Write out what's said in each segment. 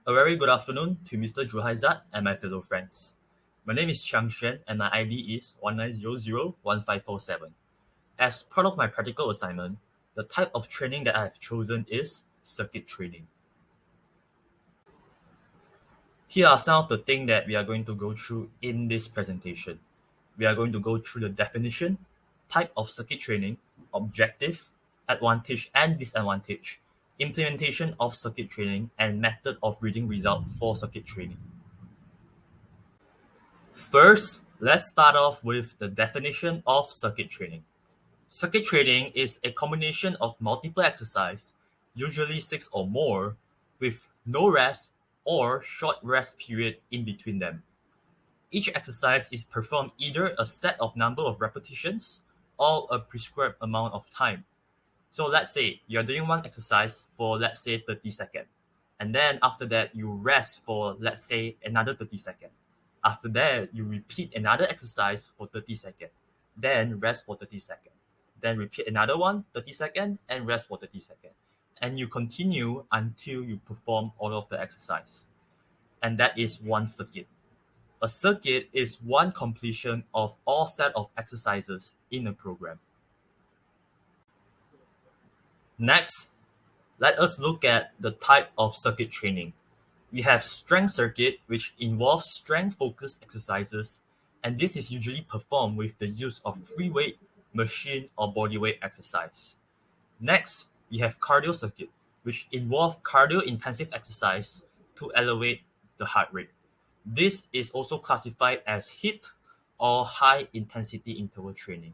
A very good afternoon to Mr. Juhaizat and my fellow friends. My name is Chiang and my ID is 19001547. As part of my practical assignment, the type of training that I have chosen is circuit training. Here are some of the things that we are going to go through in this presentation. We are going to go through the definition, type of circuit training, objective, advantage and disadvantage, implementation of circuit training, and method of reading result for circuit training. First, let's start off with the definition of circuit training. Circuit training is a combination of multiple exercise, usually 6 or more, with no rest or short rest period in between them. Each exercise is performed either a set of number of repetitions or a prescribed amount of time. So let's say you're doing one exercise for, let's say, 30 seconds. And then after that, you rest for, let's say, another 30 seconds. After that, you repeat another exercise for 30 seconds. Then rest for 30 seconds. Then repeat another one, 30 seconds, and rest for 30 seconds. And you continue until you perform all of the exercise. And that is one circuit. A circuit is one completion of all set of exercises in a program. Next, let us look at the type of circuit training. We have strength circuit, which involves strength-focused exercises, and this is usually performed with the use of free weight, machine, or bodyweight exercise. Next, we have cardio circuit, which involves cardio-intensive exercise to elevate the heart rate. This is also classified as HIIT or high-intensity interval training.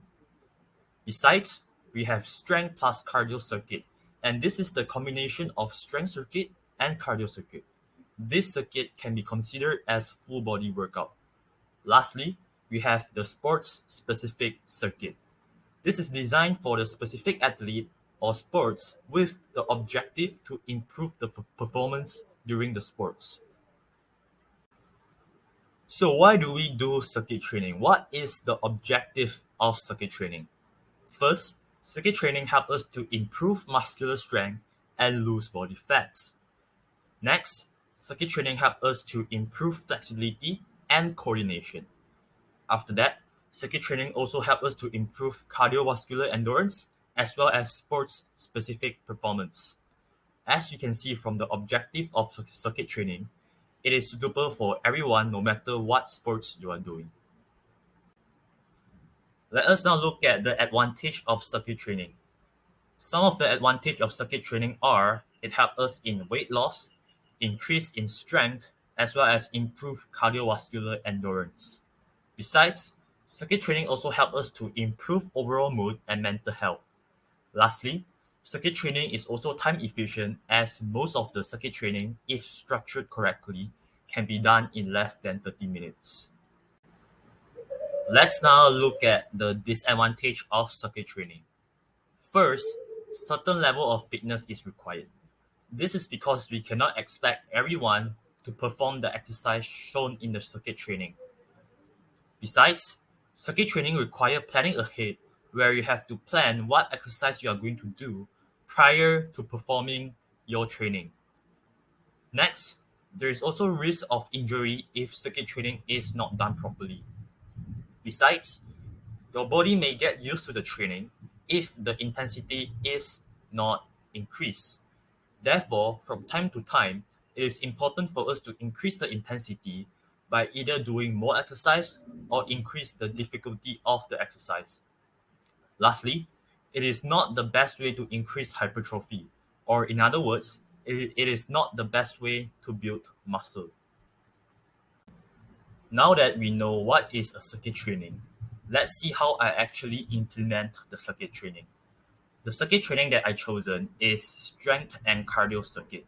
Besides, we have strength plus cardio circuit, and this is the combination of strength circuit and cardio circuit. This circuit can be considered as full body workout. Lastly, we have the sports specific circuit. This is designed for the specific athlete or sports with the objective to improve the performance during the sports. So why do we do circuit training? What is the objective of circuit training? First, circuit training helps us to improve muscular strength and lose body fats. Next, circuit training helps us to improve flexibility and coordination. After that, circuit training also helps us to improve cardiovascular endurance as well as sports-specific performance. As you can see from the objective of circuit training, it is suitable for everyone no matter what sports you are doing. Let us now look at the advantage of circuit training. Some of the advantage of circuit training are it helps us in weight loss, increase in strength, as well as improve cardiovascular endurance. Besides, circuit training also helps us to improve overall mood and mental health. Lastly, circuit training is also time efficient as most of the circuit training, if structured correctly, can be done in less than 30 minutes. Let's now look at the disadvantage of circuit training. First, certain level of fitness is required. This is because we cannot expect everyone to perform the exercise shown in the circuit training. Besides, circuit training requires planning ahead where you have to plan what exercise you are going to do prior to performing your training. Next, there is also risk of injury if circuit training is not done properly. Besides, your body may get used to the training if the intensity is not increased. Therefore, from time to time, it is important for us to increase the intensity by either doing more exercise or increase the difficulty of the exercise. Lastly, it is not the best way to increase hypertrophy, or in other words, it is not the best way to build muscle. Now that we know what is a circuit training, let's see how I actually implement the circuit training. The circuit training that I chosen is strength and cardio circuit.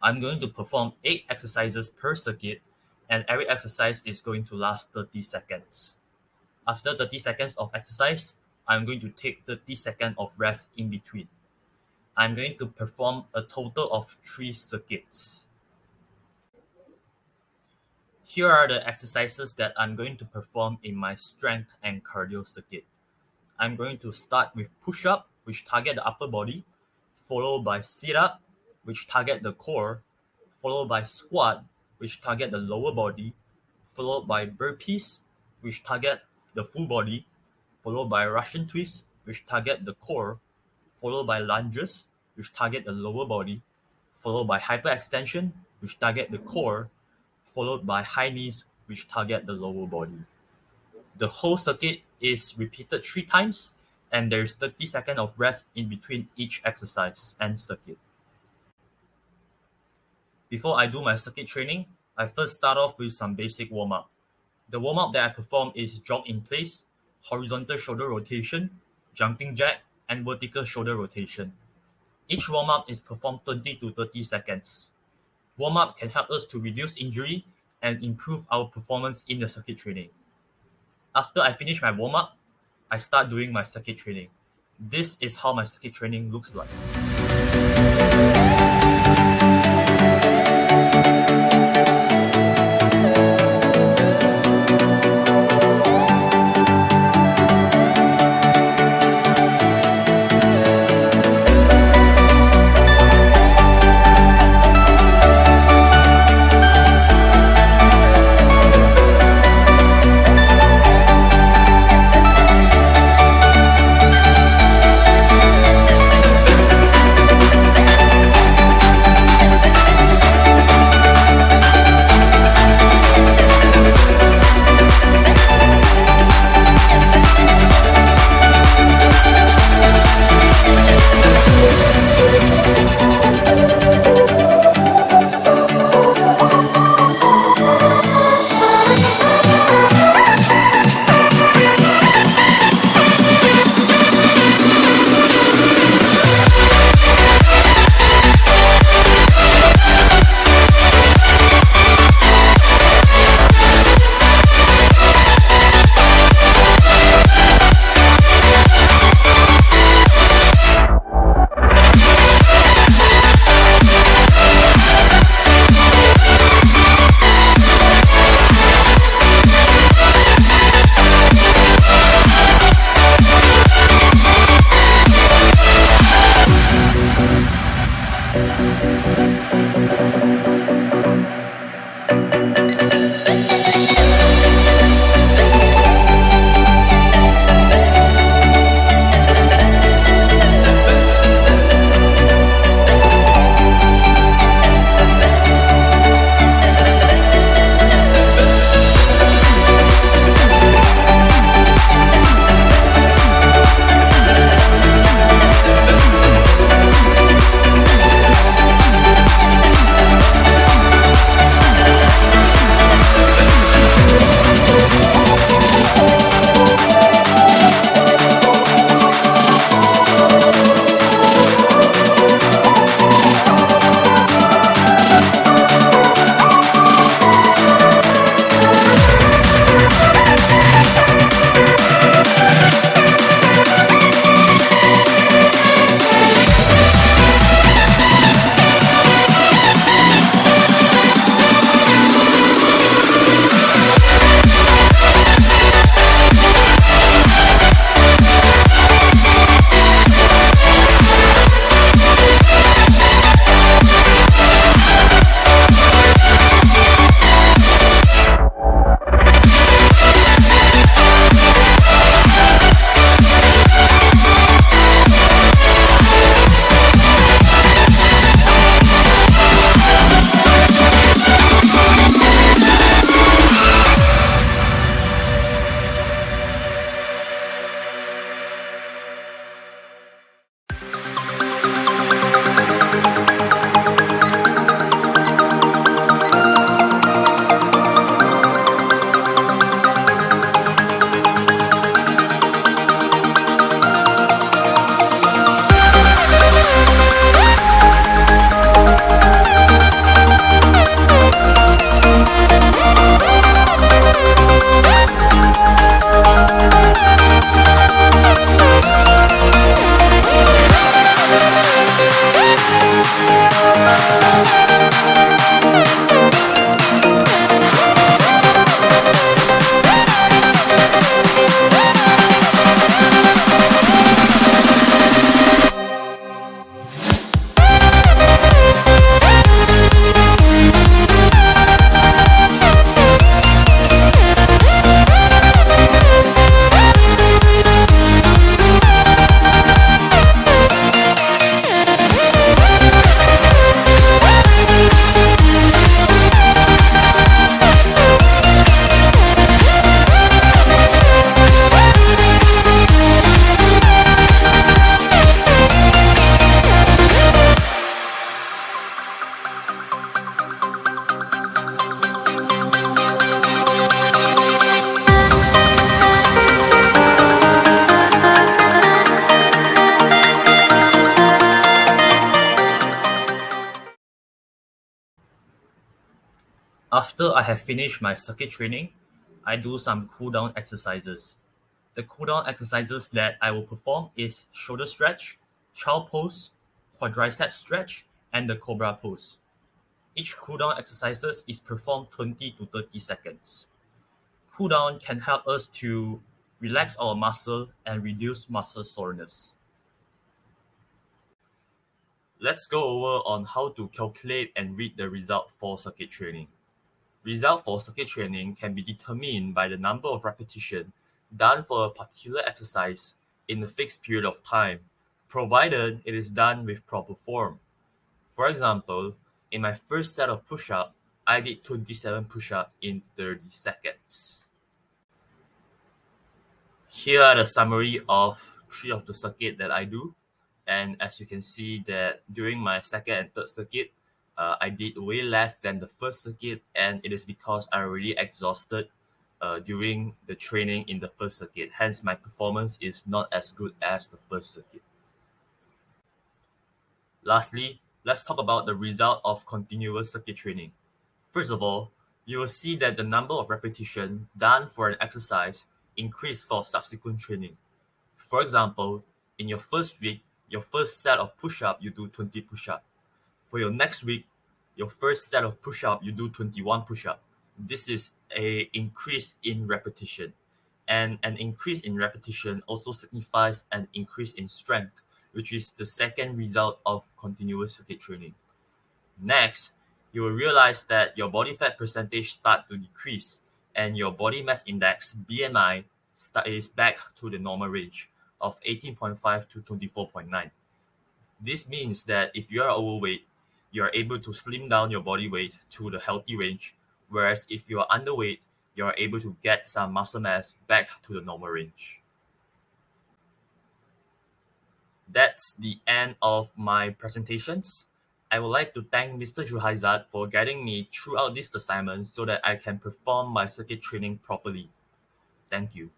I'm going to perform 8 exercises per circuit, and every exercise is going to last 30 seconds. After 30 seconds of exercise, I'm going to take 30 seconds of rest in between. I'm going to perform a total of 3 circuits. Here are the exercises that I'm going to perform in my strength and cardio circuit. I'm going to start with push-up, which target the upper body, followed by sit-up, which target the core, followed by squat, which target the lower body, followed by burpees, which target the full body, followed by Russian twists, which target the core, followed by lunges, which target the lower body, followed by hyperextension, which target the core, followed by high knees, which target the lower body. The whole circuit is repeated 3 times, and there is 30 seconds of rest in between each exercise and circuit. Before I do my circuit training, I first start off with some basic warm-up. The warm-up that I perform is jog in place, horizontal shoulder rotation, jumping jack, and vertical shoulder rotation. Each warm-up is performed 20 to 30 seconds. Warm-up can help us to reduce injury and improve our performance in the circuit training. After I finish my warm-up, I start doing my circuit training. This is how my circuit training looks like. After I have finished my circuit training, I do some cool down exercises. The cool down exercises that I will perform is shoulder stretch, child pose, quadricep stretch, and the cobra pose. Each cool down exercises is performed 20 to 30 seconds. Cool down can help us to relax our muscle and reduce muscle soreness. Let's go over on how to calculate and read the result for circuit training. Result for circuit training can be determined by the number of repetitions done for a particular exercise in a fixed period of time, provided it is done with proper form. For example, in my first set of push-ups, I did 27 push-ups in 30 seconds. Here are the summary of three of the circuit that I do. And as you can see that during my second and third circuit, I did way less than the first circuit, and it is because I already exhausted during the training in the first circuit. Hence, my performance is not as good as the first circuit. Lastly, let's talk about the result of continuous circuit training. First of all, you will see that the number of repetitions done for an exercise increase for subsequent training. For example, in your first week, your first set of push-up, you do 20 push-up. For your next week, your first set of push-up, you do 21 push-up. This is a increase in repetition. And an increase in repetition also signifies an increase in strength, which is the second result of continuous circuit training. Next, you will realize that your body fat percentage start to decrease and your body mass index BMI is back to the normal range of 18.5 to 24.9. This means that if you are overweight, you are able to slim down your body weight to the healthy range, whereas if you are underweight, you are able to get some muscle mass back to the normal range. That's the end of my presentations. I would like to thank Mr. Juhaizad for guiding me throughout this assignment so that I can perform my circuit training properly. Thank you.